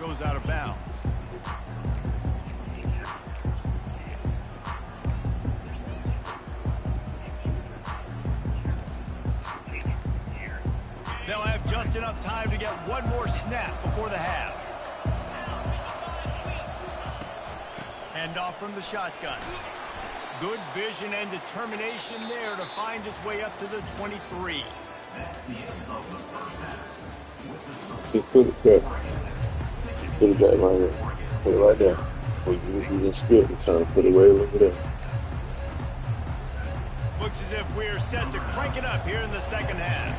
goes out of bounds. They'll have just enough time to get one more snap before the half. Hand off from the shotgun. Good vision and determination there to find his way up to the 23. Just put it back. Put it back right here. Put it right there. You just skip it, trying to put it way over there. Looks as if we're set to crank it up here in the second half.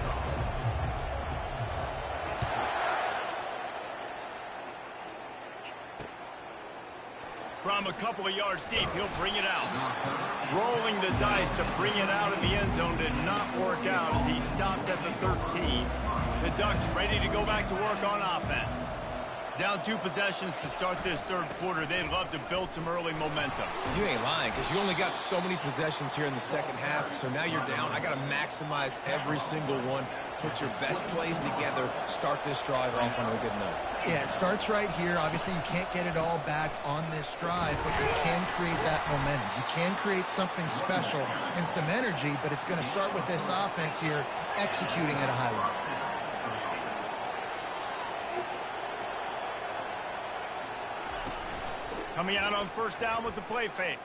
From a couple of yards deep, he'll bring it out. Rolling the dice to bring it out of the end zone did not work out as he stopped at the 13. The Ducks ready to go back to work on offense. Down 2 possessions to start this third quarter. They'd love to build some early momentum. You ain't lying, because you only got so many possessions here in the second half, so now you're down. I got to maximize every single one. Put your best plays together. Start this drive off on a good note. Yeah, it starts right here. Obviously, you can't get it all back on this drive, but you can create that momentum. You can create something special and some energy, but it's going to start with this offense here executing at a high level. Coming out on first down with the play fake.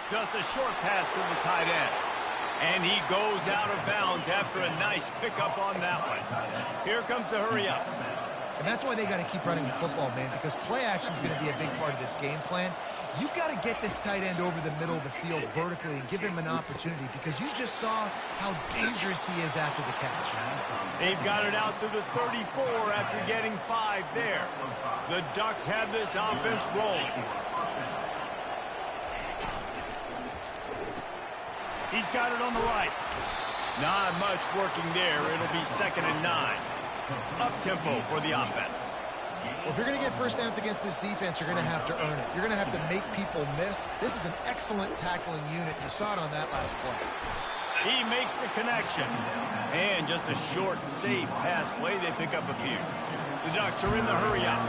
Just a short pass to the tight end. And he goes out of bounds after a nice pickup on that one. Here comes the hurry up. And that's why they got to keep running the football, man, because play action is going to be a big part of this game plan. You've got to get this tight end over the middle of the field vertically and give him an opportunity, because you just saw how dangerous he is after the catch. They've got it out to the 34 after getting 5 there. The Ducks have this offense rolling. He's got it on the right. Not much working there. It'll be 2nd and 9. Up-tempo for the offense. Well, if you're going to get first downs against this defense, you're going to have to earn it. You're going to have to make people miss. This is an excellent tackling unit. You saw it on that last play. He makes the connection. And just a short, safe pass play. They pick up a few. The Ducks are in the hurry up.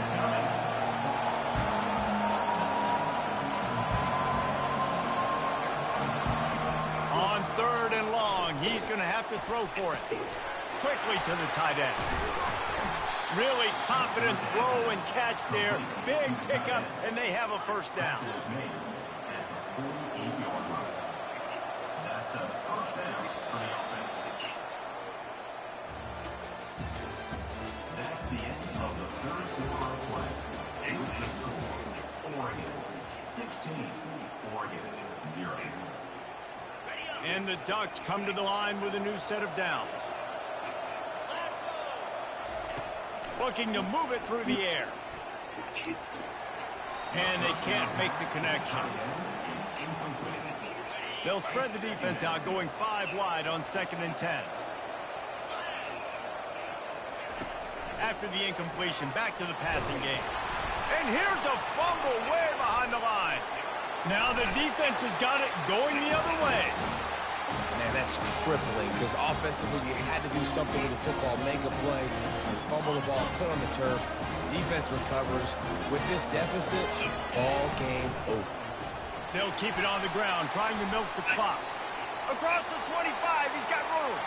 On 3rd and long, he's going to have to throw for it. Quickly to the tight end. Really confident throw and catch there. Big pickup, and they have a first down. That's the end of the third quarter of play. English score. Oregon 16, Oregon 0. And the Ducks come to the line with a new set of downs. Looking to move it through the air. And they can't make the connection. They'll spread the defense out, going 5 wide on 2nd and 10. After the incompletion, back to the passing game. And here's a fumble way behind the line. Now the defense has got it going the other way. Man, that's crippling, because offensively you had to do something with the football, make a play, fumble the ball, put on the turf. Defense recovers. With this deficit, ball game over. They'll keep it on the ground, trying to milk the clock. Across the 25, he's got room.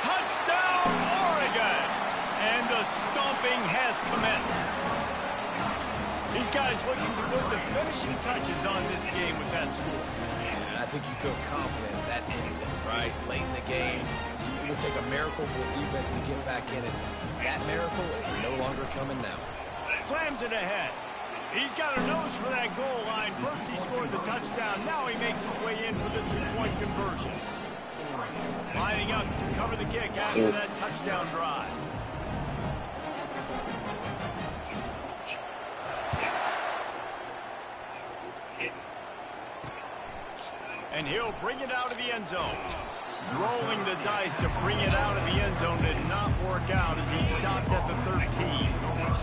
Touchdown, Oregon! And the stomping has commenced. These guys looking to put the finishing touches on this game with that score. I think you feel confident that ends it, right? Late in the game, it would take a miracle for the defense to get back in it. That miracle is no longer coming now. Slams it ahead. He's got a nose for that goal line. First he scored the touchdown. Now he makes his way in for the 2-point conversion. Lining up to cover the kick after that touchdown drive. And he'll bring it out of the end zone. Rolling the dice to bring it out of the end zone did not work out as he stopped at the 13.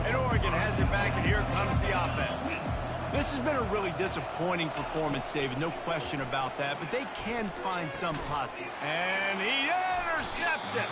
And Oregon has it back, and here comes the offense. This has been a really disappointing performance, David, no question about that, but they can find some positive. And he intercepts it.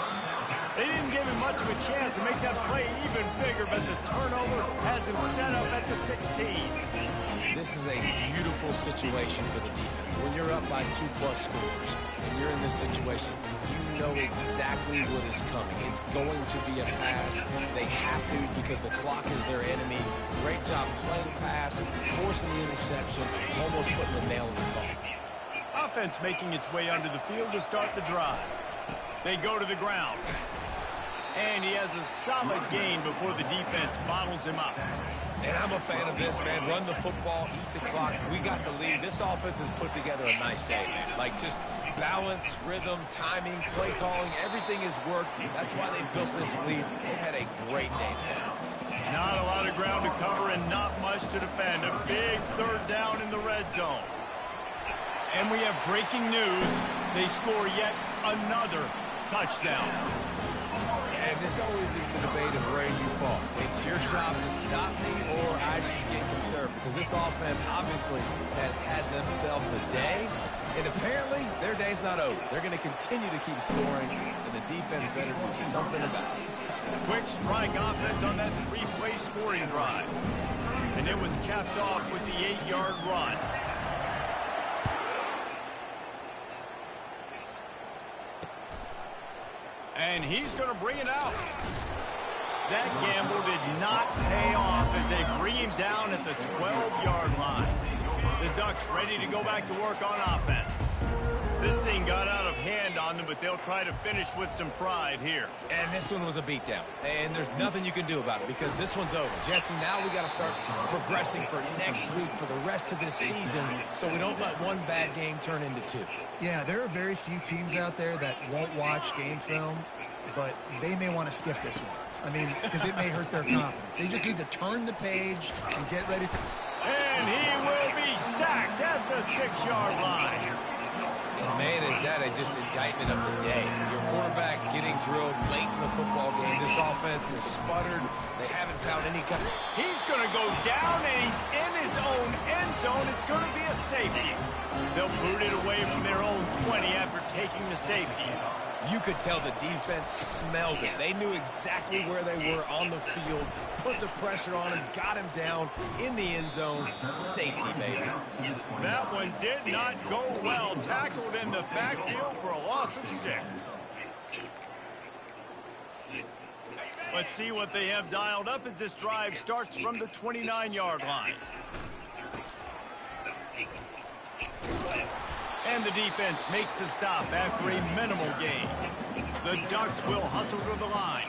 They didn't give him much of a chance to make that play even bigger, but the turnover has him set up at the 16. This is a beautiful situation for the defense. When you're up by 2+ scores and you're in this situation, you know exactly what is coming. It's going to be a pass. They have to because the clock is their enemy. Great job playing pass, forcing the interception, almost putting the nail in the coffin. Offense making its way under the field to start the drive. They go to the ground. And he has a solid gain before the defense bottles him up. And I'm a fan of this, man. Run the football, eat the clock. We got the lead. This offense has put together a nice day, man. Like just balance, rhythm, timing, play calling, everything has worked. That's why they built this lead. They've had a great day today. Not a lot of ground to cover and not much to defend. A big third down in the red zone. And we have breaking news. They score yet another touchdown. And this always is the debate of where you fall. It's your job to stop me or I should get conservative. Because this offense obviously has had themselves a day. And apparently their day's not over. They're going to continue to keep scoring. And the defense better do something about it. Quick strike offense on that 3-play scoring drive. And it was capped off with the 8-yard run. And he's going to bring it out. That gamble did not pay off as they bring him down at the 12-yard line. The Ducks ready to go back to work on offense. This thing got out of hand on them, but they'll try to finish with some pride here. And this one was a beatdown. And there's nothing you can do about it because this one's over. Jesse, now we got to start progressing for next week for the rest of this season so we don't let one bad game turn into 2. Yeah, there are very few teams out there that won't watch game film, but they may want to skip this one. I mean, because it may hurt their confidence. They just need to turn the page and get ready for... And he will be sacked at the 6-yard line. And, man, is that just indictment of the day. Your quarterback getting drilled late in the football game. This offense has sputtered. They haven't found any kind. He's going to go down, and he's in his own end zone. It's going to be a safety. They'll boot it away from their own 20 after taking the safety. You could tell the defense smelled it. They knew exactly where they were on the field, put the pressure on him, got him down in the end zone. Safety, baby. That one did not go well. Tackled in the backfield for a loss of 6. Let's see what they have dialed up as this drive starts from the 29-yard line. And the defense makes the stop after a minimal gain. The Ducks will hustle to the line.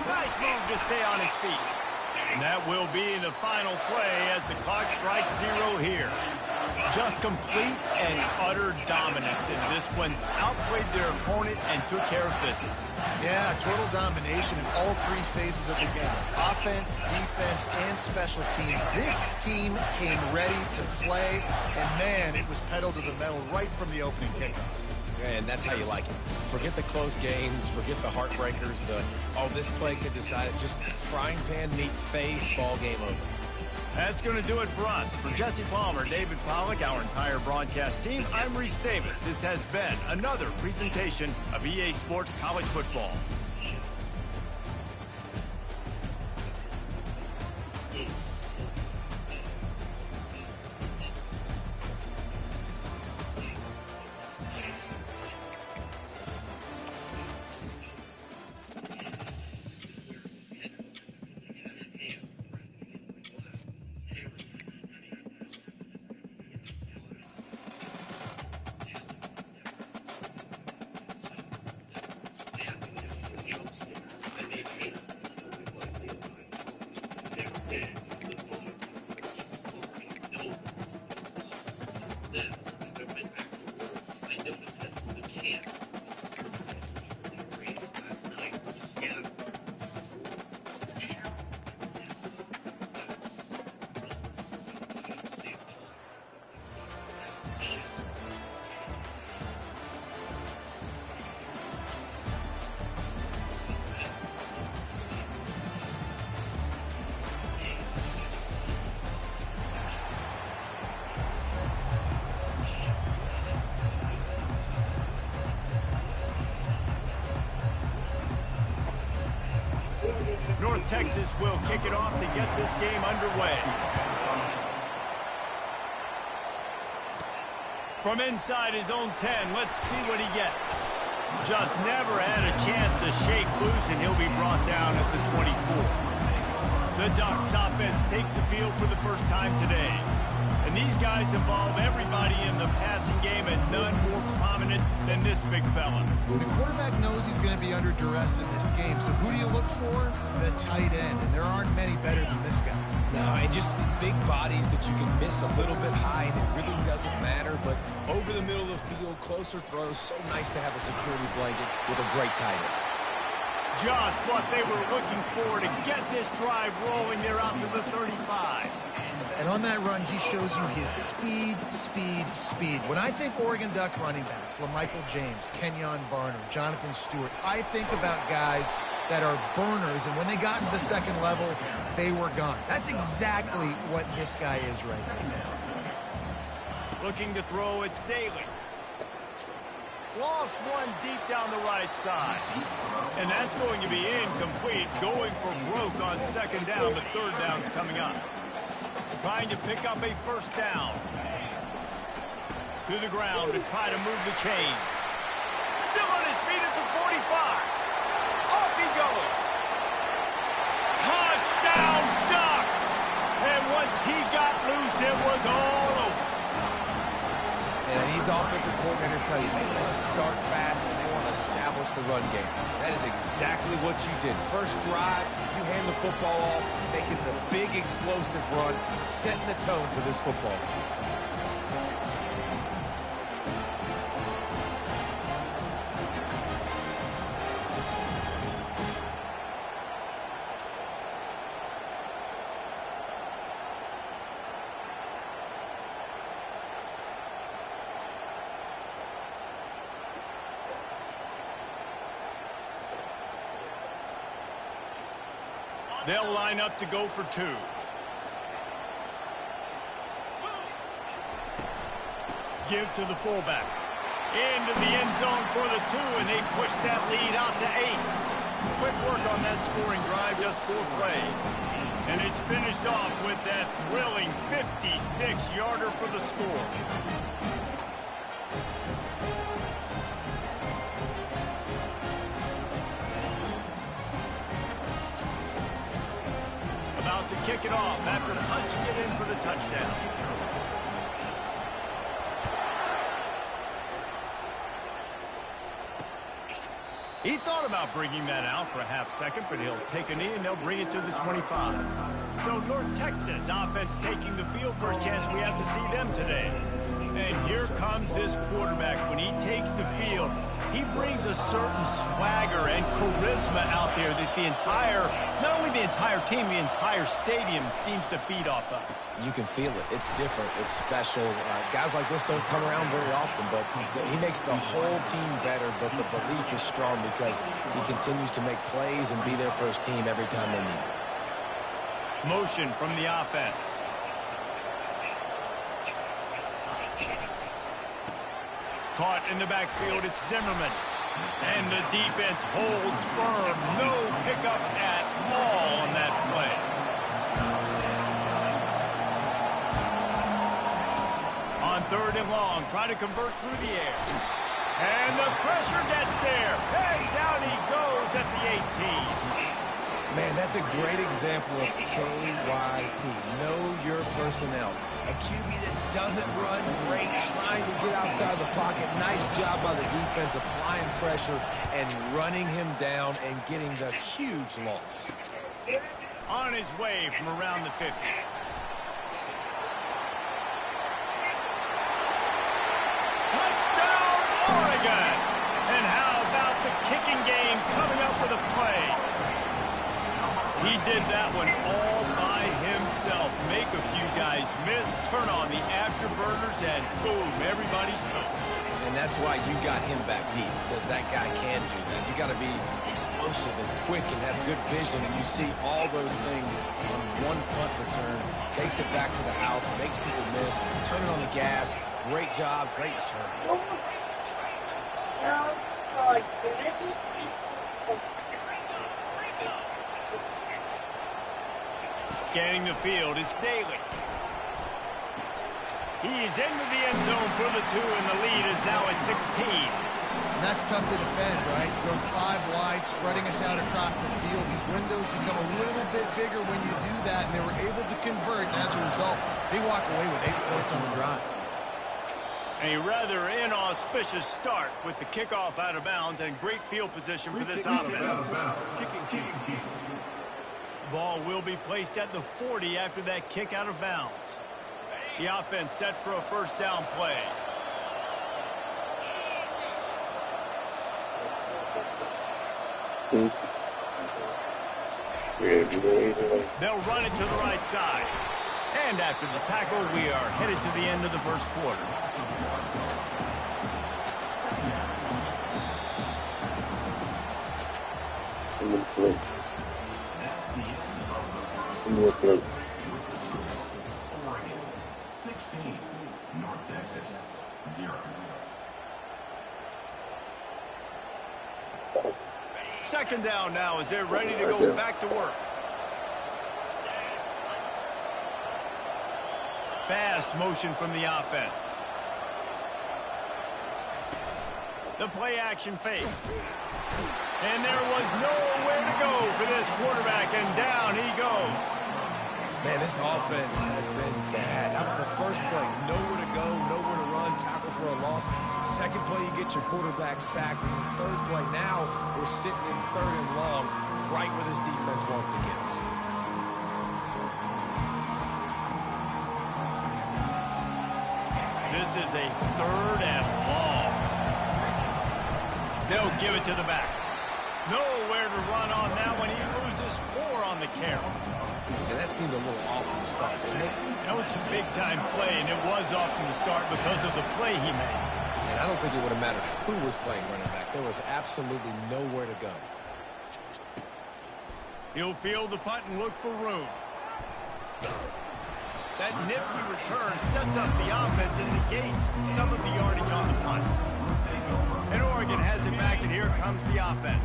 Nice move to stay on his feet. And that will be the final play as the clock strikes 0 here. Just complete and utter dominance in this one. Outplayed their opponent and took care of business. Yeah, total domination in all 3 phases of the game. Offense, defense, and special teams. This team came ready to play, and man, it was pedal to the metal right from the opening kickoff. And that's how you like it. Forget the close games, forget the heartbreakers, this play could decide it. Just frying pan meat face, ball game over. That's going to do it for us. For Jesse Palmer, David Pollack, our entire broadcast team, I'm Reese Davis. This has been another presentation of EA Sports College Football. Texas will kick it off to get this game underway. From inside his own 10, let's see what he gets. Just never had a chance to shake loose, and he'll be brought down at the 24. The Ducks offense takes the field for the first time today. And these guys involve everybody in the passing game, and none more prominent than this big fella. The quarterback knows he's going to be under duress in this game, so who do you look for? The tight end, and there aren't many better than this guy. No, and just big bodies that you can miss a little bit high, and it really doesn't matter. But over the middle of the field, closer throws, so nice to have a security blanket with a great tight end. Just what they were looking for to get this drive rolling. They're out to the 35. And on that run, he shows you his speed, speed, speed. When I think Oregon Duck running backs, LaMichael James, Kenyon Barner, Jonathan Stewart, I think about guys that are burners, and when they got into the second level, they were gone. That's exactly what this guy is right now. Looking to throw, it's Daly. Lost one deep down the right side. And that's going to be incomplete. Going for broke on second down. The third down's coming up. Trying to pick up a first down. To the ground to try to move the chains. Still on his feet at the 45. Off he goes. Touchdown, Ducks! And once he got loose, it was all over. And these offensive coordinators tell you they want to start fast and they want to establish the run game. That is exactly what you did. First drive, you hand the football off, making the big explosive run, setting the tone for this football game. They'll line up to go for two. Give to the fullback. Into the end zone for the two, and they push that lead out to 8. Quick work on that scoring drive, just 4 plays. And it's finished off with that thrilling 56-yarder for the score. About to kick it off after punching it in for the touchdown. He thought about bringing that out for a half second, but he'll take a knee and they'll bring it to the 25. So North Texas offense taking the field. First chance we have to see them today. And here comes this quarterback. When he takes the field, he brings a certain swagger and charisma out there that the entire, not only the entire team, the entire stadium seems to feed off of. You can feel it. It's different. It's special. Guys like this don't come around very often, but he makes the whole team better, but the belief is strong because he continues to make plays and be there for his team every time they need it. Motion from the offense. Caught in the backfield, it's Zimmerman. And the defense holds firm. No pickup at all on that play. On 3rd and long, trying to convert through the air. And the pressure gets there. And down he goes at the 18. Man, that's a great example of KYP. Know your personnel. A QB that doesn't run great, trying to get outside the pocket. Nice job by the defense applying pressure and running him down and getting the huge loss. On his way from around the 50. Touchdown, Oregon! And how about the kicking game coming up with a play? He did that one all by himself. Make a few guys miss, turn on the afterburners, and boom, everybody's toast. And that's why you got him back deep, because that guy can do that. You got to be explosive and quick and have good vision, and you see all those things on one punt return. Takes it back to the house, makes people miss, turn it on the gas. Great job, great return. Scanning the field, it's Daly. He's into the end zone for the 2, and the lead is now at 16. And that's tough to defend, right? Going 5 wide, spreading us out across the field. These windows become a little bit bigger when you do that, and they were able to convert, and as a result, they walk away with 8 points on the drive. A rather inauspicious start with the kickoff out of bounds and great field position for this offense. Ball will be placed at the 40 after that kick out of bounds. The offense set for a first down play. They'll run it to the right side. And after the tackle, we are headed to the end of the first quarter. Oregon, 16. North Texas, 0. Second down now as they're ready to go back to work. Fast motion from the offense. The play action fake. And there was nowhere to go for this quarterback, and down he goes. Man, this offense has been bad. How about the first play? Nowhere to go, nowhere to run, tackle for a loss. Second play, you get your quarterback sacked. And then third play, now we're sitting in 3rd and long, right where this defense wants to get us. This is a 3rd and long. They'll give it to the back. Nowhere to run on that one. He loses 4 on the carry. And that seemed a little off from the start, didn't it? That was a big-time play, and it was off from the start because of the play he made. And I don't think it would have mattered who was playing running back. There was absolutely nowhere to go. He'll field the punt and look for room. That nifty return sets up the offense and negates some of the yardage on the punt. And Oregon has it back, and here comes the offense.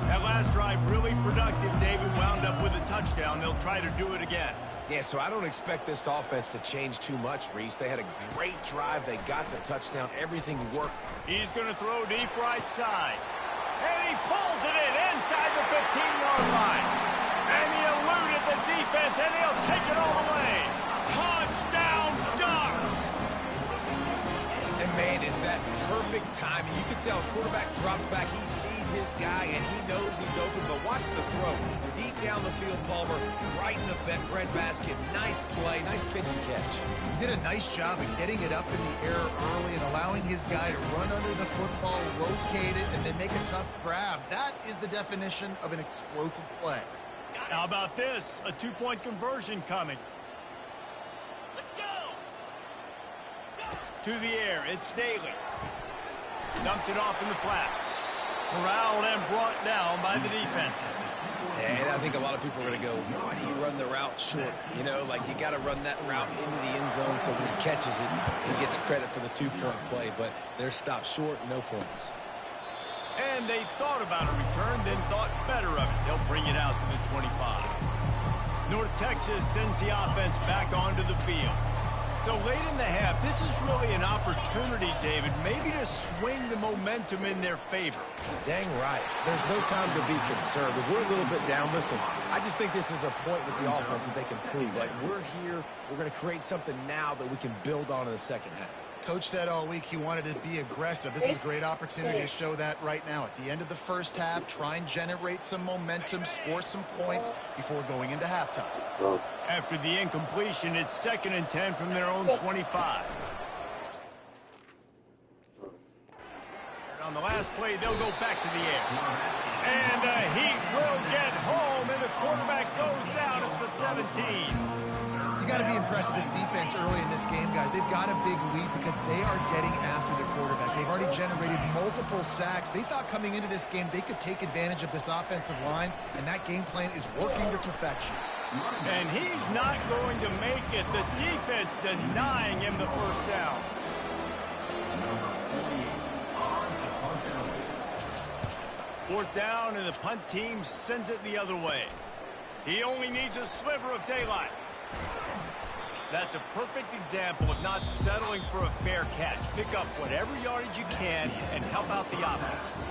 That last drive really productive. David wound up with a touchdown. They'll try to do it again. Yeah, so I don't expect this offense to change too much, Reese. They had a great drive. They got the touchdown. Everything worked. He's going to throw deep right side. And he pulls it in inside the 15-yard line. And he eluded the defense, and he'll take it all the way. Touchdown, Ducks! And, man, is that perfect timing. You can tell quarterback drops back. He sees his guy, and he knows he's open. But watch the throw. Deep down the field, Palmer, right in the bread basket. Nice play, nice pitch and catch. He did a nice job of getting it up in the air early and allowing his guy to run under the football, locate it, and then make a tough grab. That is the definition of an explosive play. How about this? A 2-point conversion coming. To the air, it's Daly. Dumps it off in the flats. Corralled and brought down by the defense. And I think a lot of people are going to go, why do you run the route short? You know, like you got to run that route into the end zone so when he catches it, he gets credit for the 2-point play. But they're stopped short, no points. And they thought about a return, then thought better of it. They'll bring it out to the 25. North Texas sends the offense back onto the field. So late in the half, this is really an opportunity, David, maybe to swing the momentum in their favor. Dang right. There's no time to be concerned. If we're a little bit down, listen, I just think this is a point with the offense that they can prove. Like, we're here, we're going to create something now that we can build on in the second half. Coach said all week he wanted to be aggressive. This is a great opportunity to show that right now. At the end of the first half, try and generate some momentum, score some points before going into halftime. After the incompletion, it's 2nd and 10 from their own 25. On the last play, they'll go back to the air. And the Heat will get home, and the quarterback goes down at the 17. You got to be impressed with this defense early in this game, guys. They've got a big lead because they are getting after the quarterback. They've already generated multiple sacks. They thought coming into this game they could take advantage of this offensive line, and that game plan is working to perfection. And he's not going to make it. The defense denying him the first down. Fourth down, and the punt team sends it the other way. He only needs a sliver of daylight. That's a perfect example of not settling for a fair catch. Pick up whatever yardage you can and help out the offense.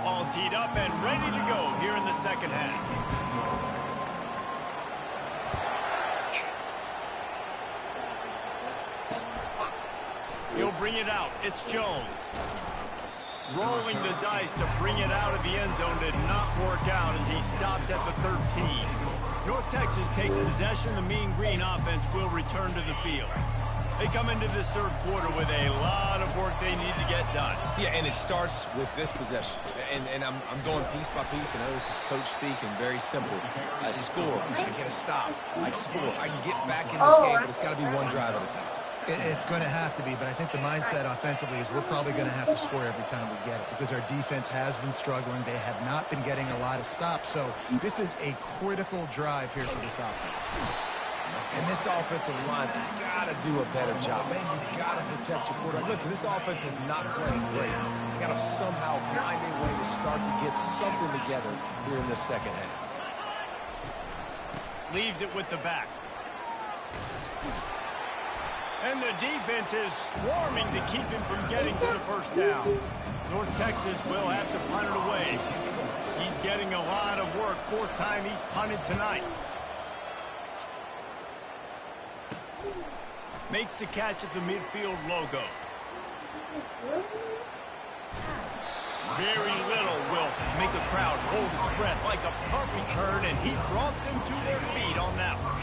All teed up and ready to go here in the second half. He'll bring it out. It's Jones. Rolling the dice to bring it out of the end zone did not work out as he stopped at the 13. North Texas takes possession. The Mean Green offense will return to the field. They come into this third quarter with a lot of work they need to get done. Yeah, and it starts with this possession. And I'm going piece by piece. I know this is coach speak and very simple. I score. I get a stop. I score. I can get back in this game, but it's got to be one drive at a time. It's going to have to be, but I think the mindset offensively is we're probably going to have to score every time we get it because our defense has been struggling. They have not been getting a lot of stops, so this is a critical drive here for this offense. And this offensive line's got to do a better job. Man, you got to protect your quarterback. Listen, this offense is not playing great. They got to somehow find a way to start to get something together here in this second half. Leaves it with the back. And the defense is swarming to keep him from getting to the first down. North Texas will have to punt it away. He's getting a lot of work. Fourth time he's punted tonight. Makes the catch at the midfield logo. Very little will make a crowd hold its breath like a punt return, and he brought them to their feet on that one.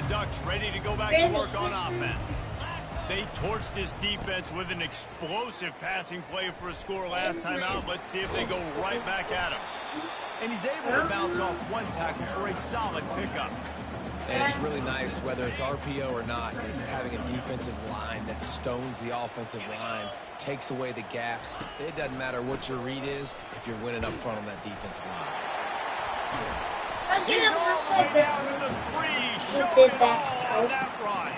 The Ducks ready to go back to work on offense. They torched this defense with an explosive passing play for a score last time out. Let's see if they go right back at him. And he's able to bounce off one tackle for a solid pickup. And it's really nice, whether it's RPO or not, is having a defensive line that stones the offensive line, takes away the gaps. It doesn't matter what your read is if you're winning up front on that defensive line. He's all the way down to the 3, showing it all on that run.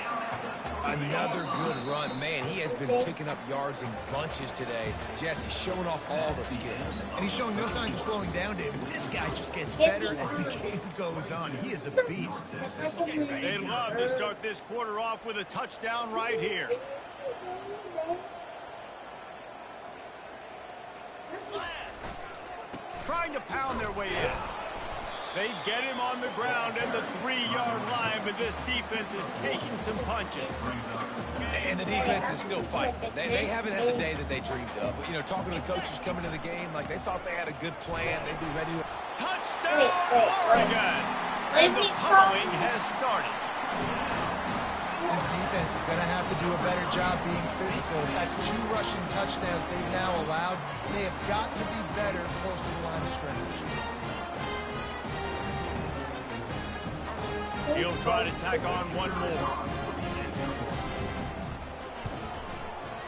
Another good run. Man, he has been picking up yards in bunches today. Jesse showing off all the skills. And he's showing no signs of slowing down, David. This guy just gets better as the game goes on. He is a beast. They love to start this quarter off with a touchdown right here. Trying to pound their way in. They get him on the ground and the 3-yard line, but this defense is taking some punches. And the defense is still fighting. They haven't had the day that they dreamed of. But, you know, talking to the coaches coming to the game, like they thought they had a good plan. They'd be ready to... Touchdown, Oregon! And the pummeling has started. This defense is going to have to do a better job being physical. That's 2 rushing touchdowns they've now allowed. They have got to be better close to the line of scrimmage. He'll try to tack on one more.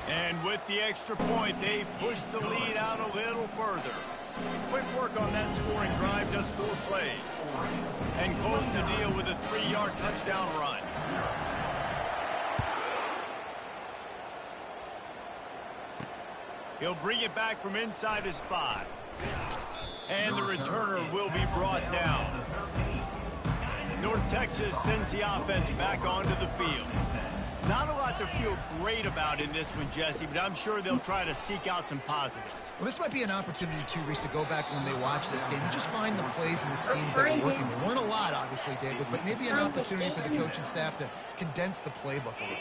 And with the extra point, they push the lead out a little further. Quick work on that scoring drive, just 4 plays. And close the deal with a 3-yard touchdown run. He'll bring it back from inside his 5. And the returner will be brought down. North Texas sends the offense back onto the field. Not a lot to feel great about in this one, Jesse, but I'm sure they'll try to seek out some positives. Well, this might be an opportunity, too, Reese, to go back when they watch this game and just find the plays and the schemes that are working. There weren't a lot, obviously, David, but maybe an opportunity for the coaching staff to condense the playbook a little bit.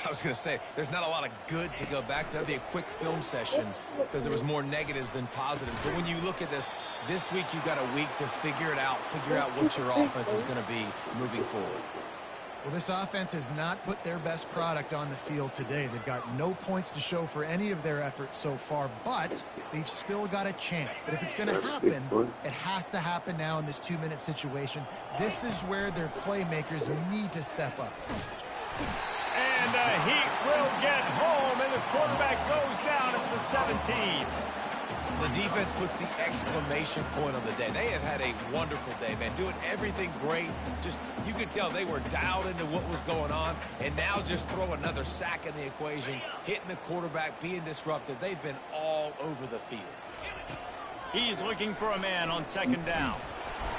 I was going to say, there's not a lot of good to go back to. That'd be a quick film session because there was more negatives than positives. But when you look at this week you've got a week to figure it out, figure out what your offense is going to be moving forward. Well, this offense has not put their best product on the field today. They've got no points to show for any of their efforts so far, but they've still got a chance. But if it's going to happen, it has to happen now in this 2-minute situation. This is where their playmakers need to step up. And the Heat will get home, and the quarterback goes down at the 17. The defense puts the exclamation point on the day. They have had a wonderful day, man, doing everything great. Just, you could tell they were dialed into what was going on, and now just throw another sack in the equation, hitting the quarterback, being disruptive. They've been all over the field. He's looking for a man on second down.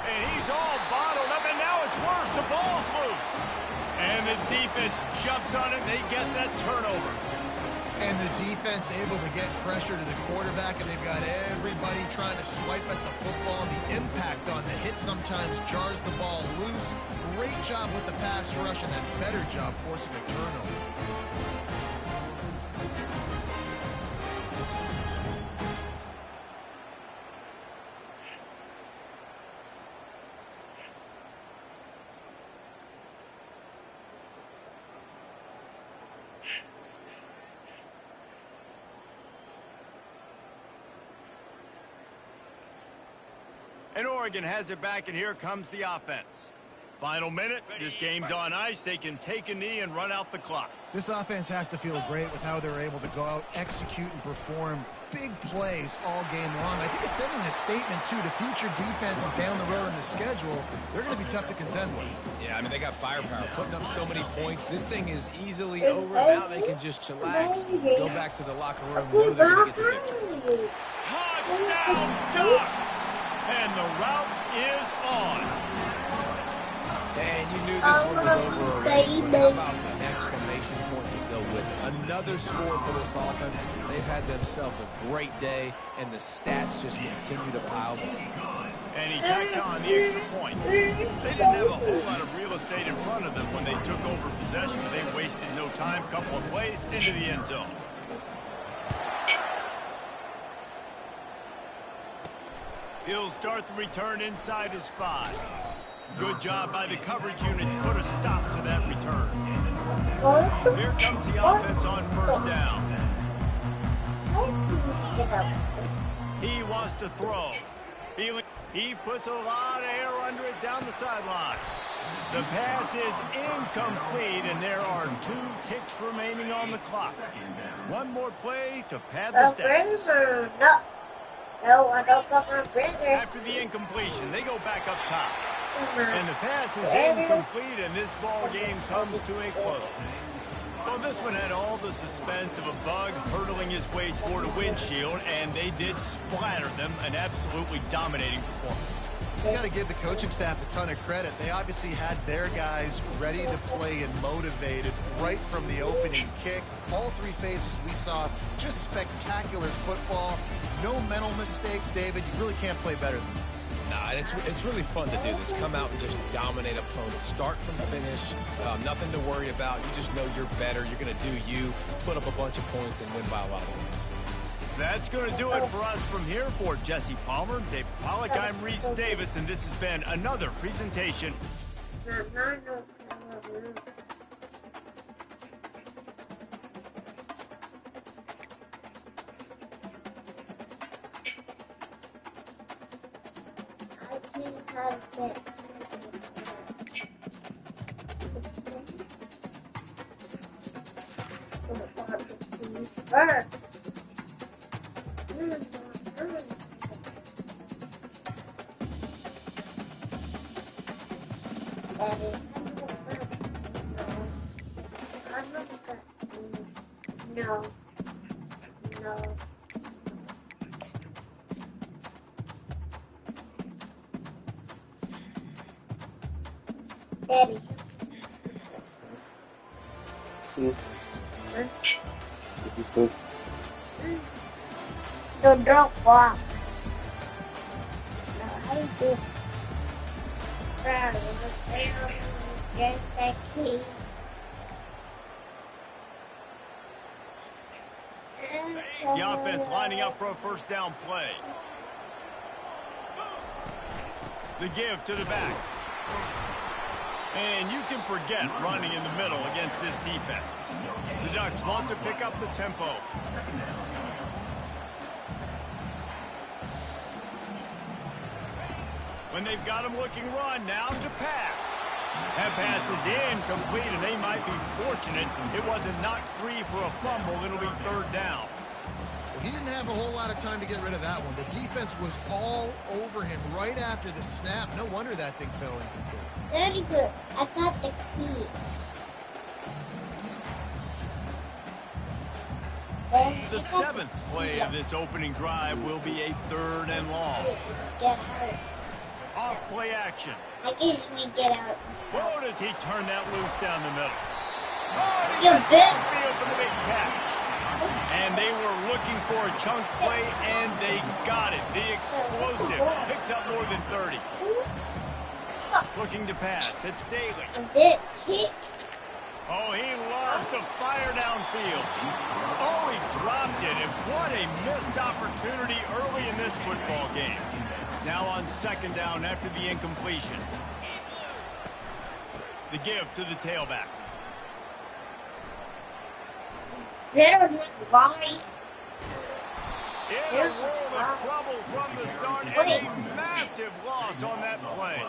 And he's all bottled up, and now it's worse. The ball's loose. And the defense jumps on it, and they get that turnover. And the defense able to get pressure to the quarterback, and they've got everybody trying to swipe at the football. The impact on the hit sometimes jars the ball loose. Great job with the pass rush, and a better job forcing a turnover. And Oregon has it back, and here comes the offense. Final minute, this game's on ice. They can take a knee and run out the clock. This offense has to feel great with how they're able to go out, execute, and perform big plays all game long. I think it's sending a statement, too, to future defenses down the road in the schedule. They're going to be tough to contend with. Yeah, I mean, they got firepower, putting up so many points. This thing is easily over. Now they can just chillax, go back to the locker room, know they're going to get the victory. Touchdown, Ducks! And the route is on. And you knew this one was over already, but how about an exclamation point to go with it? Another score for this offense. They've had themselves a great day, and the stats just continue to pile up. And he tacks on the extra point. They didn't have a whole lot of real estate in front of them when they took over possession. They wasted no time, couple of plays into the end zone. He'll start the return inside his 5. Good job by the coverage unit to put a stop to that return. Here comes the offense on first down. He wants to throw. He puts a lot of air under it down the sideline. The pass is incomplete, and there are 2 ticks remaining on the clock. One more play to pad the stats. No, I don't got my brother. After the incompletion, they go back up top. And the pass is incomplete, and this ball game comes to a close. Well, this one had all the suspense of a bug hurtling his way toward a windshield, and they did splatter them, an absolutely dominating performance. You got to give the coaching staff a ton of credit. They obviously had their guys ready to play and motivated right from the opening kick. All 3 phases we saw, just spectacular football. No mental mistakes, David. You really can't play better than that. Nah, it's really fun to do this. Come out and just dominate opponents. Start from finish. Nothing to worry about. You just know you're better. You're going to do you, put up a bunch of points, and win by a lot of points. That's going to do it for us from here. For Jesse Palmer, Dave Pollack, I'm Reese Davis, and this has been another presentation. No. No. Daddy. What you say? Don't drop off. No, I do. Just a key. The offense lining up for a first down play. The give to the back. And you can forget running in the middle against this defense. The Ducks want to pick up the tempo. When they've got him looking run, now to pass. That pass is incomplete, and they might be fortunate it wasn't knocked free for a fumble. It'll be third down. He didn't have a whole lot of time to get rid of that one. The defense was all over him right after the snap. No wonder that thing fell incomplete. Very good. I got the key. The 7th play of this opening drive will be a 3rd and long. Get out. Off play action. I can't even get out. Oh, does he turn that loose down the middle? Oh, he You gets bet. off the field for the big catch. And they were looking for a chunk play, and they got it. The explosive picks up more than 30. Looking to pass. It's Daly. And then kick. Oh, he loves to fire downfield. Oh, he dropped it, and what a missed opportunity early in this football game. Now on 2nd down after the incompletion. The give to the tailback. Better not lie. In a world of trouble from the start, and a massive loss on that play.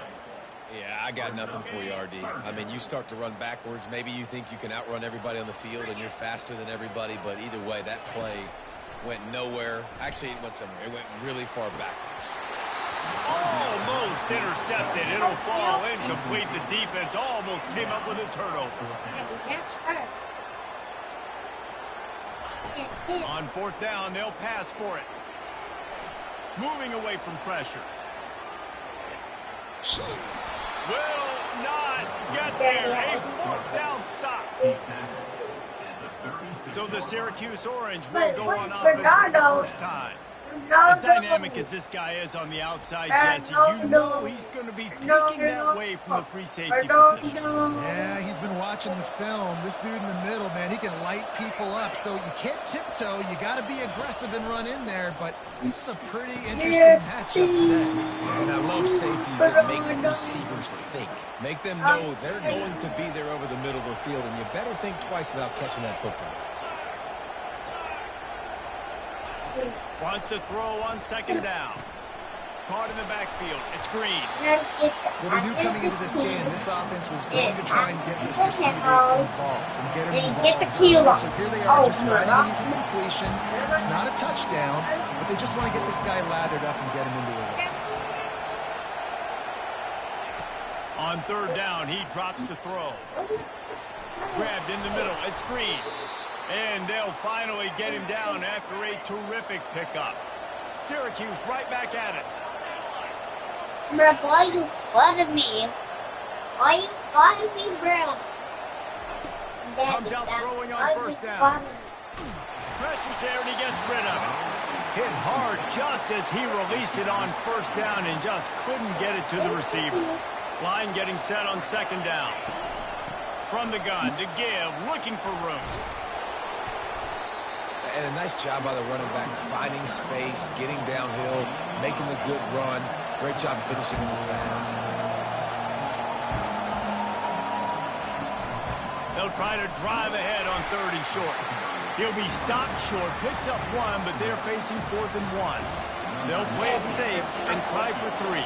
Yeah, I got nothing for you, RD. I mean, you start to run backwards. Maybe you think you can outrun everybody on the field and you're faster than everybody, but either way, that play went nowhere. Actually, it went somewhere. It went really far backwards. Almost intercepted. It'll fall incomplete. The defense almost came up with a turnover. That's her. On 4th down, they'll pass for it. Moving away from pressure. Will not get there. A 4th down stop. So the Syracuse Orange will go on offense for the first time. As dynamic as this guy is on the outside, Jesse, you know he's going to be peeking that way from the free safety position. Yeah, he's been watching the film. This dude in the middle, man, he can light people up. So you can't tiptoe. You got to be aggressive and run in there. But this is a pretty interesting matchup today. And I love safeties that make receivers think. Make them know they're going to be there over the middle of the field, and you better think twice about catching that football. Wants to throw on 2nd down. Caught in the backfield. It's Green. What we knew coming into this game, this offense was going to try and get this receiver involved and get him involved. Get the kilo. So here they are just finding an easy completion. It's not a touchdown, but they just want to get this guy lathered up and get him into it. On 3rd down, he drops to throw. Grabbed in the middle. It's Green. And they'll finally get him down after a terrific pickup. Syracuse right back at it. Bro, why you flooded me? Why you flooded me, bro? Comes out throwing on 1st down. Pressure's there and he gets rid of it. Hit hard just as he released it on 1st down and just couldn't get it to the receiver. Line getting set on 2nd down. From the gun to give, looking for room. And a nice job by the running back, finding space, getting downhill, making the good run. Great job finishing in his pads. They'll try to drive ahead on 3rd and short. He'll be stopped short, picks up 1, but they're facing 4th and 1. They'll play it safe and try for 3.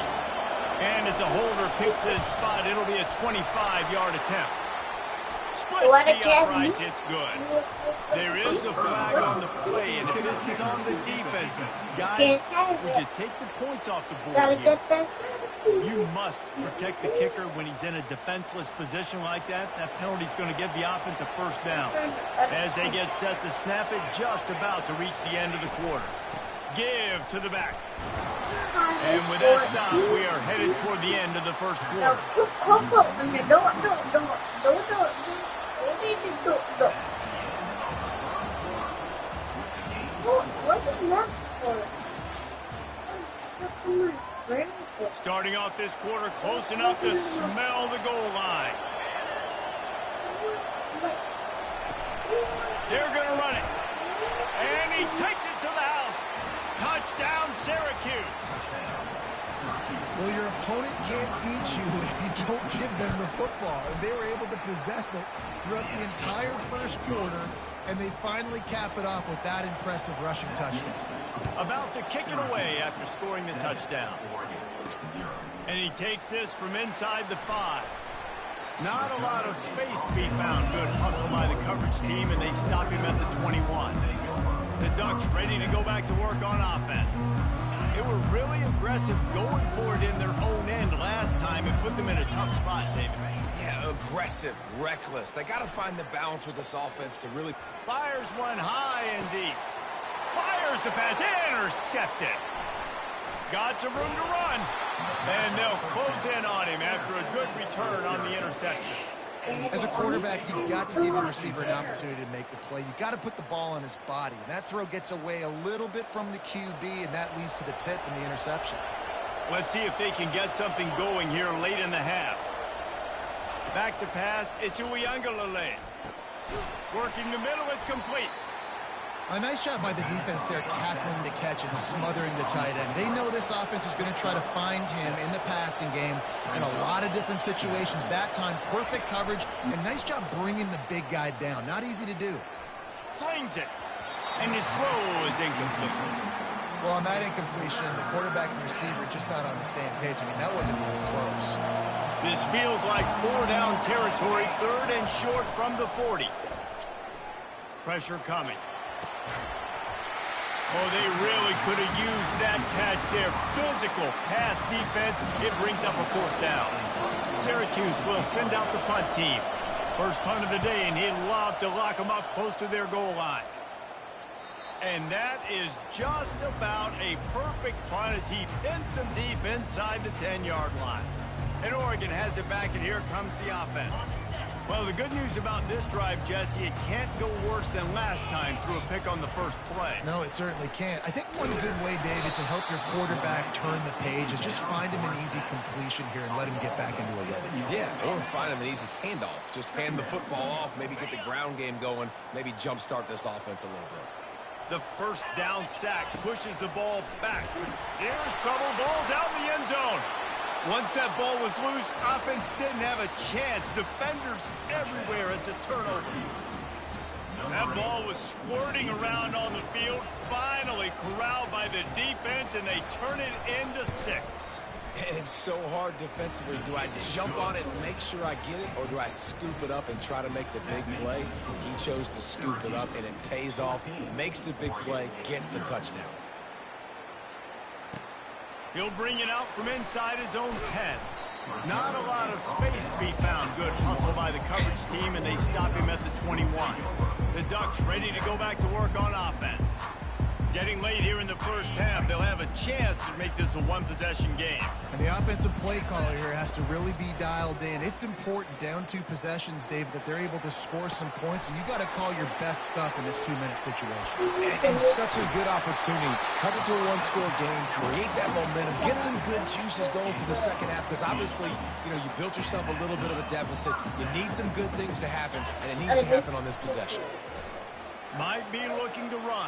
And as a holder picks his spot, it'll be a 25-yard attempt. Splits the uprights, it's good. There is a flag on the play, and if this is on the defense, guys, would you take the points off the board here? You must protect the kicker when he's in a defenseless position like that. That penalty's going to give the offense a 1st down. As they get set to snap it, just about to reach the end of the quarter. Give to the back. And with that stop, we are headed toward the end of the 1st quarter. What is that for? Starting off this quarter close enough to smell the goal line. They're going to run it. And he takes it to the house. Touchdown, Syracuse. Well, your opponent can't beat you if you don't give them the football. And they were able to possess it throughout the entire 1st quarter, and they finally cap it off with that impressive rushing touchdown. About to kick it away after scoring the touchdown. And he takes this from inside the 5. Not a lot of space to be found. Good hustle by the coverage team, and they stop him at the 21. The Ducks ready to go back to work on offense. They were really aggressive going for it in their own end last time and put them in a tough spot, David. Yeah, aggressive, reckless. They got to find the balance with this offense to really... Fires one high and deep. Fires the pass. Intercepted. Got some room to run. And they'll close in on him after a good return on the interception. As a quarterback, you've got to give your receiver an opportunity to make the play. You've got to put the ball on his body. And that throw gets away a little bit from the QB, and that leads to the tip and the interception. Let's see if they can get something going here late in the half. Back to pass. It's Uiagalelei. Working the middle. It's complete. A nice job by the defense there, tackling the catch and smothering the tight end. They know this offense is going to try to find him in the passing game in a lot of different situations. That time, perfect coverage, and nice job bringing the big guy down. Not easy to do. Slings it. And his throw is incomplete. Well, on that incompletion, the quarterback and receiver just not on the same page. I mean, that wasn't even close. This feels like 4-down territory, 3rd and short from the 40. Pressure coming. Oh, they really could have used that catch there. Physical pass defense. It brings up a 4th down. Syracuse will send out the punt team. First punt of the day, and he'd love to lock them up close to their goal line. And that is just about a perfect punt as he pins them deep inside the 10-yard line. And Oregon has it back, and here comes the offense. Well, the good news about this drive, Jesse, it can't go worse than last time through a pick on the first play. No, it certainly can't. I think one good way, David, to help your quarterback turn the page is just find him an easy completion here and let him get back into a rhythm. Yeah, or find him an easy handoff. Just hand the football off, maybe get the ground game going, maybe jumpstart this offense a little bit. The first down sack pushes the ball back. Here's trouble. Ball's out in the end zone. Once that ball was loose, offense didn't have a chance. Defenders everywhere. It's a turnover. That ball was squirting around on the field. Finally corralled by the defense, and they turn it into 6. And it's so hard defensively. Do I jump on it and make sure I get it, or do I scoop it up and try to make the big play? He chose to scoop it up, and it pays off. Makes the big play, gets the touchdown. He'll bring it out from inside his own 10. Not a lot of space to be found. Good hustle by the coverage team, and they stop him at the 21. The Ducks ready to go back to work on offense. Getting late here in the first half, they'll have a chance to make this a one-possession game. And the offensive play caller here has to really be dialed in. It's important down 2 possessions, Dave, that they're able to score some points. So you got to call your best stuff in this 2-minute situation. And such a good opportunity to cut it to a 1-score game, create that momentum, get some good juices going for the second half. Because obviously, you built yourself a little bit of a deficit. You need some good things to happen, and it needs to happen on this possession. Might be looking to run.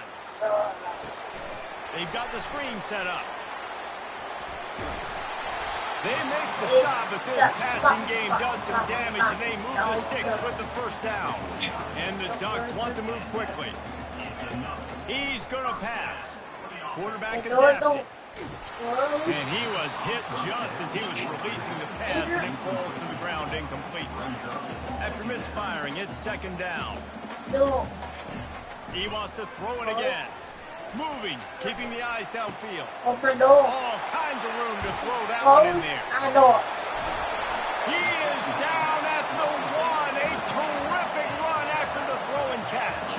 They've got the screen set up. They make the stop, but this passing game does some damage, and they move the sticks with the first down. And the Ducks want to move quickly. He's going to pass. Quarterback adapted. And he was hit just as he was releasing the pass, and it falls to the ground incomplete. After misfiring, it's 2nd down. He wants to throw it again. Moving, keeping the eyes downfield. All kinds of room to throw that one in there. He is down at the 1. A terrific run after the throw and catch.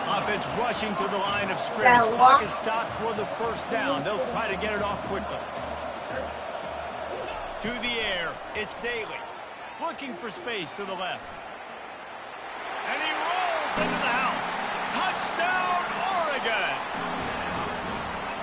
Offense rushing to the line of scrimmage. Clock is stopped for the first down. They'll try to get it off quickly. To the air, it's Daly. Looking for space to the left. And he rolls into the house. Touchdown, Oregon!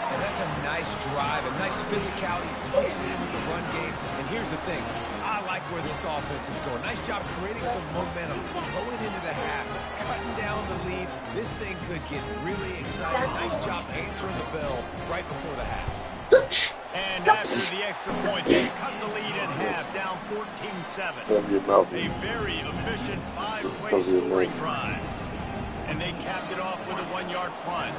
And that's a nice drive, a nice physicality, punching in with the run game. And here's the thing. I like where this offense is going. Nice job creating some momentum, going into the half, cutting down the lead. This thing could get really exciting. Nice job answering the bell right before the half. And after the extra point, they cut the lead in half, down 14-7. A very efficient 5-play scoring drive. And they capped it off with a 1-yard plunge.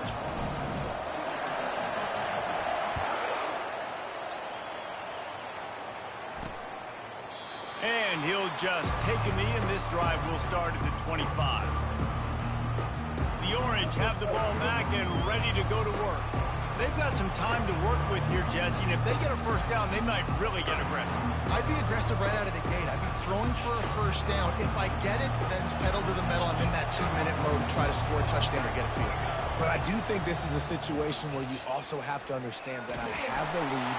And he'll just take a knee, and this drive will start at the 25. The Orange have the ball back and ready to go to work. They've got some time to work with here, Jesse, and if they get a first down, they might really get aggressive. I'd be aggressive right out of the gate. I'd be throwing for a first down. If I get it, then it's pedal to the metal. I'm in that 2-minute mode to try to score a touchdown or get a field. But I do think this is a situation where you also have to understand that I have the lead.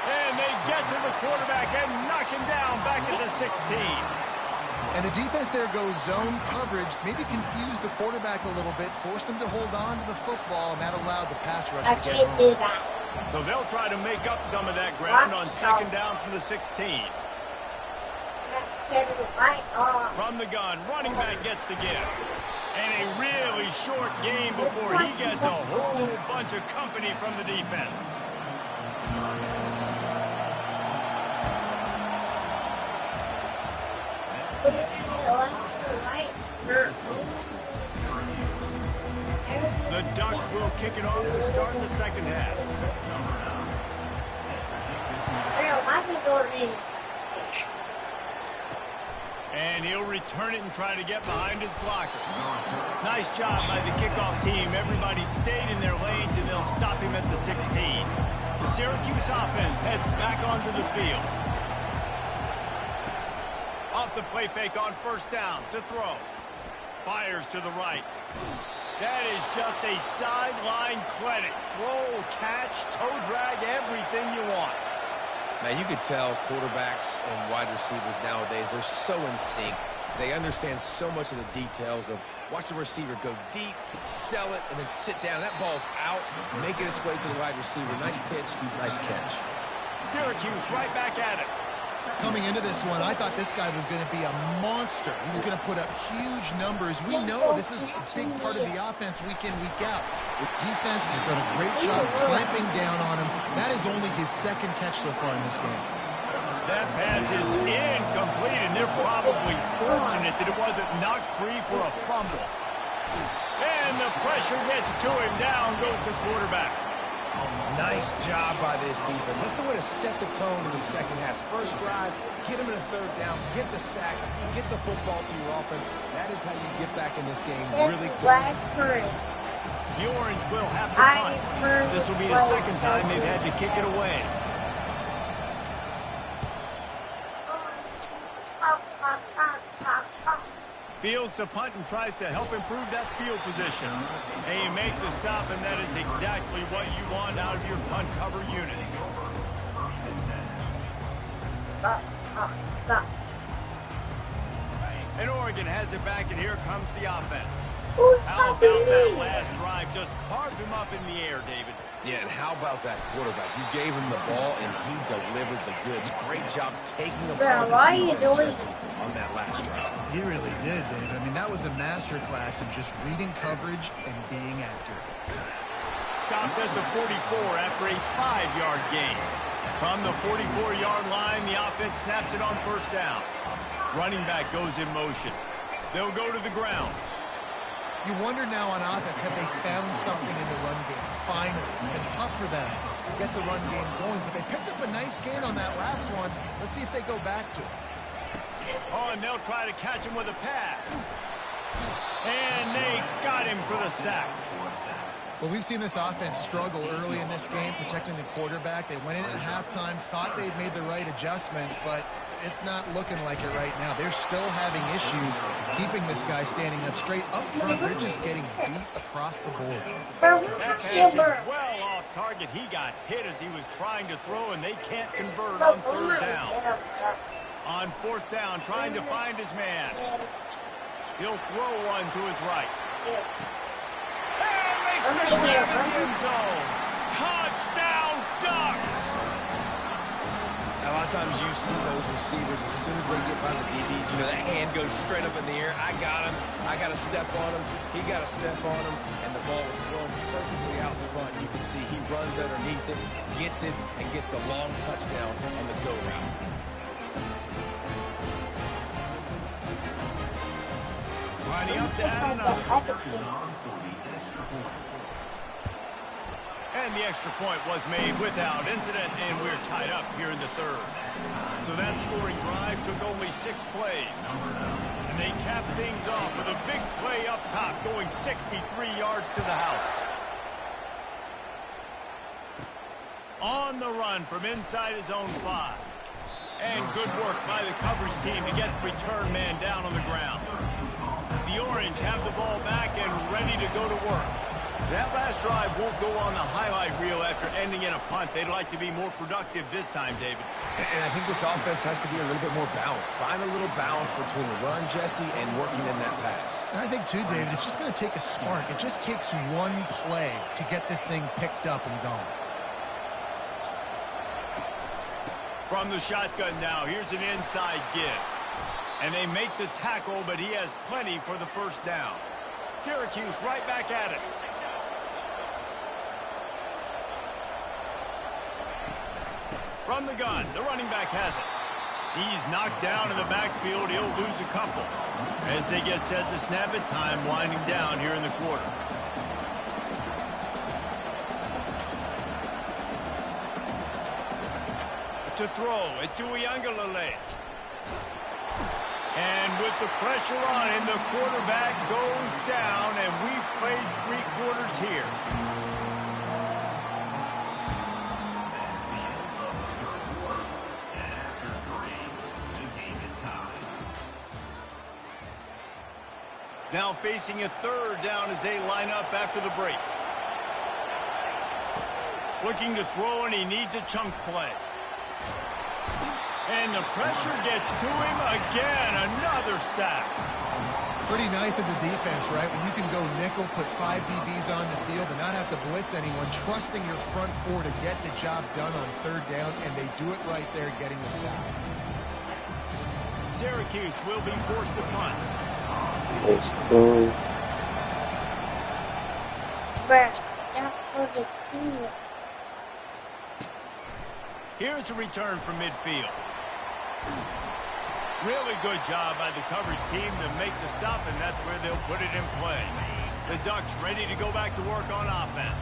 And they get to the quarterback and knock him down back at the 16. And the defense there goes zone coverage, maybe confused the quarterback a little bit, forced him to hold on to the football, and that allowed the pass rush to get home. do that. So they'll try to make up some of that ground on second down from the 16. From the gun, running back gets the give. And a really short game before he gets a whole bunch of company from the defense. The Ducks will kick it off to start the second half. And he'll return it and try to get behind his blockers. Nice job by the kickoff team. Everybody stayed in their lanes, and they'll stop him at the 16. The Syracuse offense heads back onto the field. Off the play fake on first down to throw. Fires to the right. That is just a sideline clinic. Throw, catch, toe drag, everything you want. Now, you could tell quarterbacks and wide receivers nowadays, they're so in sync. They understand so much of the details of watch the receiver go deep, sell it, and then sit down. That ball's out, making its way to the wide receiver. Nice pitch, nice catch. Syracuse right back at it. Coming into this one, I thought this guy was going to be a monster. He was going to put up huge numbers. We know this is a big part of the offense week in, week out. The defense has done a great job clamping down on him. That is only his second catch so far in this game. That pass is incomplete, and they're probably fortunate that it wasn't knocked free for a fumble. And the pressure gets to him. Down goes the quarterback. Nice job by this defense. That's the way to set the tone in the second half. First drive, get him in a third down, get the sack, get the football to your offense. That is how you get back in this game really quick. The Orange will have to punt. This will be the second time they've had to kick it away. Fields to punt and tries to help improve that field position. They make the stop, and that is exactly what you want out of your punt cover unit. And Oregon has it back, and here comes the offense. How about that last drive? Just carved him up in the air, David. Yeah, and how about that quarterback? You gave him the ball, and he delivered the goods. Great job taking apart the defense, Jesse, on that last drive. He really did, David. I mean, that was a master class in just reading coverage and being accurate. Stopped at the 44 after a 5-yard gain. From the 44-yard line, the offense snaps it on first down. Running back goes in motion. They'll go to the ground. You wonder now on offense, have they found something in the run game? Finally, it's been tough for them to get the run game going, but they picked up a nice gain on that last one. Let's see if they go back to it. Oh, and they'll try to catch him with a pass. And they got him for the sack. Well, we've seen this offense struggle early in this game, protecting the quarterback. They went in at halftime, thought they'd made the right adjustments, but it's not looking like it right now. They're still having issues keeping this guy standing up straight. Up front, they're just getting beat across the board. That pass is well off target. He got hit as he was trying to throw, and they can't convert on third down. On fourth down, trying to find his man. He'll throw one to his right. And makes the grab in the end zone. Touchdown, Ducks! A lot of times you see those receivers, as soon as they get by the DBs, you know, that hand goes straight up in the air. I got him. I got to step on him. He got to step on him. And the ball was thrown perfectly out front. You can see he runs underneath it, gets it, and gets the long touchdown on the go route. Lining up to add another. And the extra point was made without incident, and we're tied up here in the third. So that scoring drive took only 6 plays. And they capped things off with a big play up top, going 63 yards to the house. On the run from inside his own 5. And good work by the coverage team to get the return man down on the ground. The Orange have the ball back and ready to go to work. That last drive won't go on the highlight reel after ending in a punt. They'd like to be more productive this time, David. And I think this offense has to be a little bit more balanced. Find a little balance between the run, Jesse, and working in that pass. And I think, too, David, it's just going to take a spark. It just takes one play to get this thing picked up and going. From the shotgun now, here's an inside give. And they make the tackle, but he has plenty for the first down. Syracuse right back at it. From the gun, the running back has it. He's knocked down in the backfield. He'll lose a couple. As they get set to snap it, time winding down here in the quarter. To throw, it's Uiagalelei. And with the pressure on him, the quarterback goes down, and we've played 3 quarters here. Now facing a 3rd down as they line up after the break. Looking to throw, and he needs a chunk play. And the pressure gets to him again. Another sack. Pretty nice as a defense, right? When you can go nickel, put 5 DBs on the field and not have to blitz anyone, trusting your front 4 to get the job done on 3rd down, and they do it right there, getting the sack. Syracuse will be forced to punt. Let's go. Here's a return from midfield. Really good job by the coverage team to make the stop, and that's where they'll put it in play. The Ducks ready to go back to work on offense.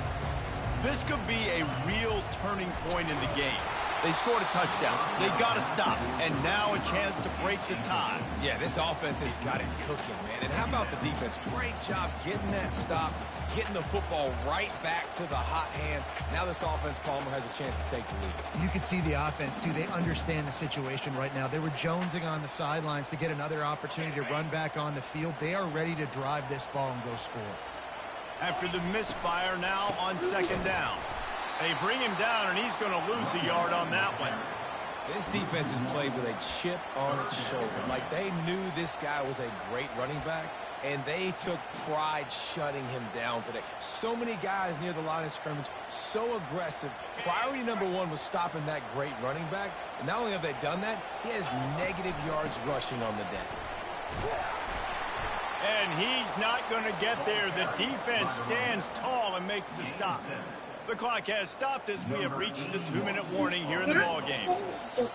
This could be a real turning point in the game. They scored a touchdown. They got to stop, and now a chance to break the tie. Yeah, this offense has got it cooking, man. And how about the defense? Great job getting that stop, getting the football right back to the hot hand. Now this offense, Palmer, has a chance to take the lead. You can see the offense, too. They understand the situation right now. They were jonesing on the sidelines to get another opportunity to run back on the field. They are ready to drive this ball and go score. After the misfire, now on 2nd down. They bring him down, and he's going to lose a yard on that one. This defense is played with a chip on its shoulder. Like, they knew this guy was a great running back, and they took pride shutting him down today. So many guys near the line of scrimmage, so aggressive. Priority number 1 was stopping that great running back. And not only have they done that, he has negative yards rushing on the day. And he's not going to get there. The defense stands tall and makes the stop. The clock has stopped as we have reached the 2-minute warning here in the ballgame.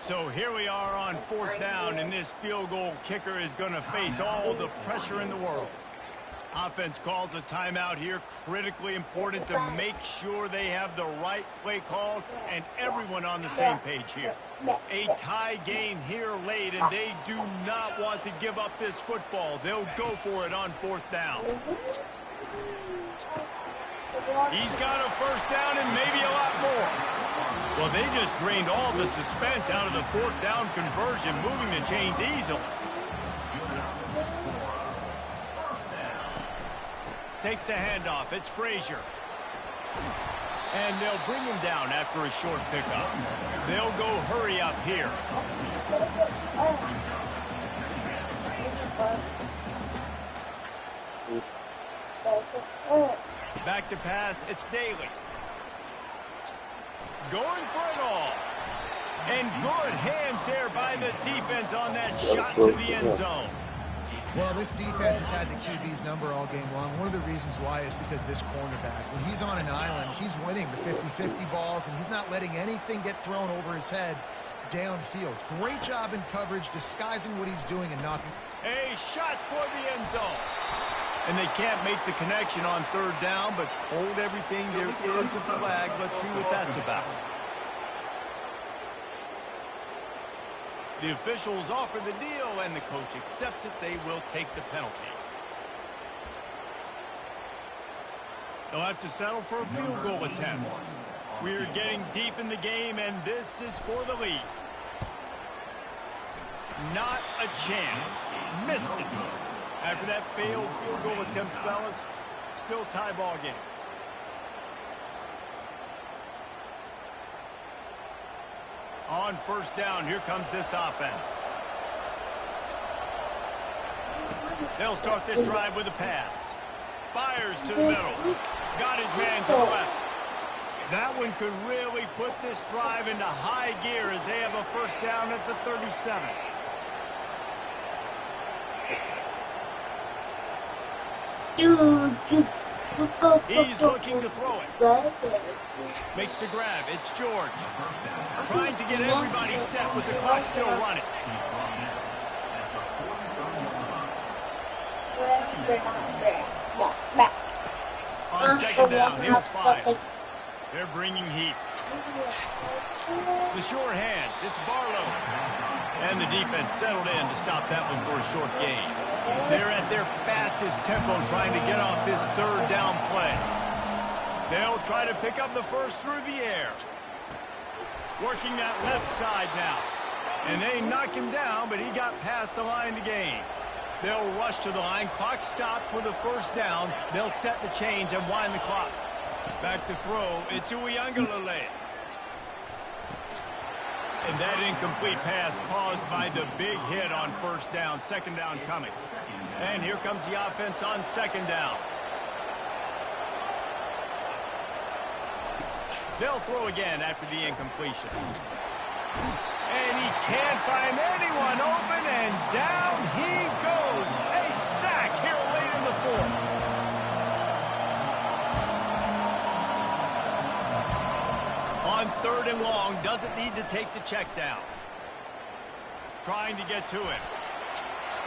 So here we are on 4th down, and this field goal kicker is going to face all the pressure in the world. Offense calls a timeout here. Critically important to make sure they have the right play called and everyone on the same page here. A tie game here late, and they do not want to give up this football. They'll go for it on 4th down. He's got a 1st down and maybe a lot more. Well, they just drained all the suspense out of the 4th down conversion, moving the chains easily. Takes the handoff. It's Frazier. And they'll bring him down after a short pickup. They'll go hurry up here. Back to pass, it's Daly. Going for it all. And good hands there by the defense on that shot to the end zone. Well, this defense has had the QB's number all game long. One of the reasons why is because this cornerback, when he's on an island, he's winning the 50-50 balls, and he's not letting anything get thrown over his head downfield. Great job in coverage, disguising what he's doing and knocking. A shot toward the end zone. And they can't make the connection on 3rd down, but hold everything. There is a flag. Let's see what that's about. The officials offer the deal, and the coach accepts it. They will take the penalty. They'll have to settle for a field goal attempt. We're getting deep in the game, and this is for the lead. Not a chance. Missed it. After that failed field goal attempt, fellas, still tie ball game. On first down, here comes this offense. They'll start this drive with a pass. Fires to the middle. Got his man to the left. That one could really put this drive into high gear as they have a first down at the 37. He's looking to throw it. Makes the grab. It's George. Trying to get everybody set with the clock still running. On second down, he'll fire. They're bringing heat. The short hands, it's Barlow. And the defense settled in to stop that one for a short gain. They're at their fastest tempo trying to get off this third down play. They'll try to pick up the first through the air. Working that left side now. And they knock him down, but he got past the line to gain. They'll rush to the line. Clock stopped for the first down. They'll set the chains and wind the clock. Back to throw. It's Uiagalelei. And that incomplete pass caused by the big hit on first down. Second down coming. And here comes the offense on second down. They'll throw again after the incompletion. And he can't find anyone open, and down he goes. A sack here late in the fourth. On third and long, doesn't need to take the check down. Trying to get to it.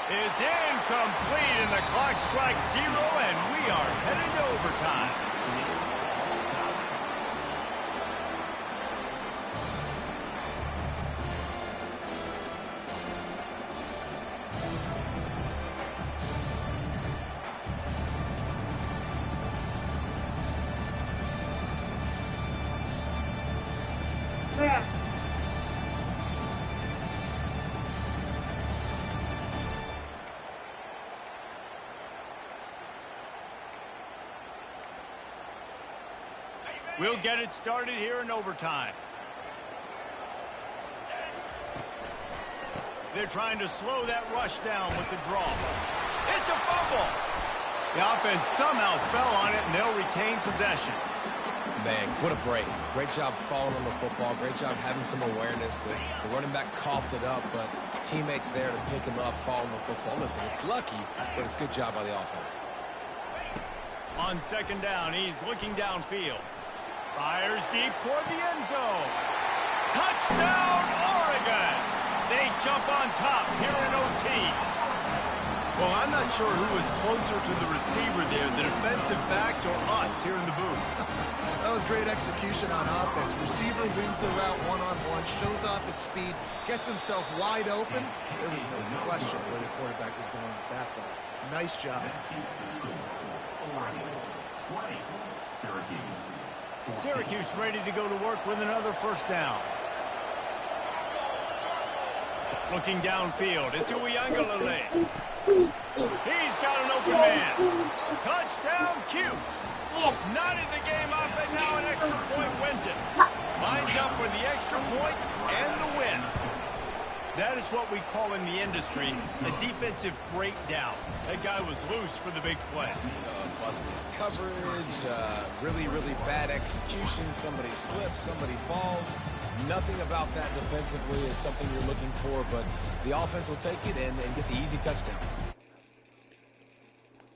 It's incomplete, and the clock strikes 0, and we are headed to overtime. We'll get it started here in overtime. They're trying to slow that rush down with the draw. It's a fumble. The offense somehow fell on it, and they'll retain possession. Man, what a break. Great job falling on the football. Great job having some awareness. The running back coughed it up, but teammates there to pick him up, fall on the football. Listen, it's lucky, but it's a good job by the offense. On second down, he's looking downfield. Fires deep toward the end zone. Touchdown, Oregon! They jump on top here in OT. Well, I'm not sure who was closer to the receiver there, the defensive backs or us here in the booth. That was great execution on offense. Receiver wins the route one-on-one, shows off his speed, gets himself wide open. There was no question where the quarterback was going with that ball. Nice job. Syracuse ready to go to work with another first down. Looking downfield, it's Uiagalelei. He's got an open man. Touchdown, Cuse. Not in the game up, and now an extra point wins it. Lines up for the extra point and the win. That is what we call in the industry a defensive breakdown. That guy was loose for the big play. Busted coverage, really, really bad execution. Somebody slips, somebody falls. Nothing about that defensively is something you're looking for, but the offense will take it and get the easy touchdown.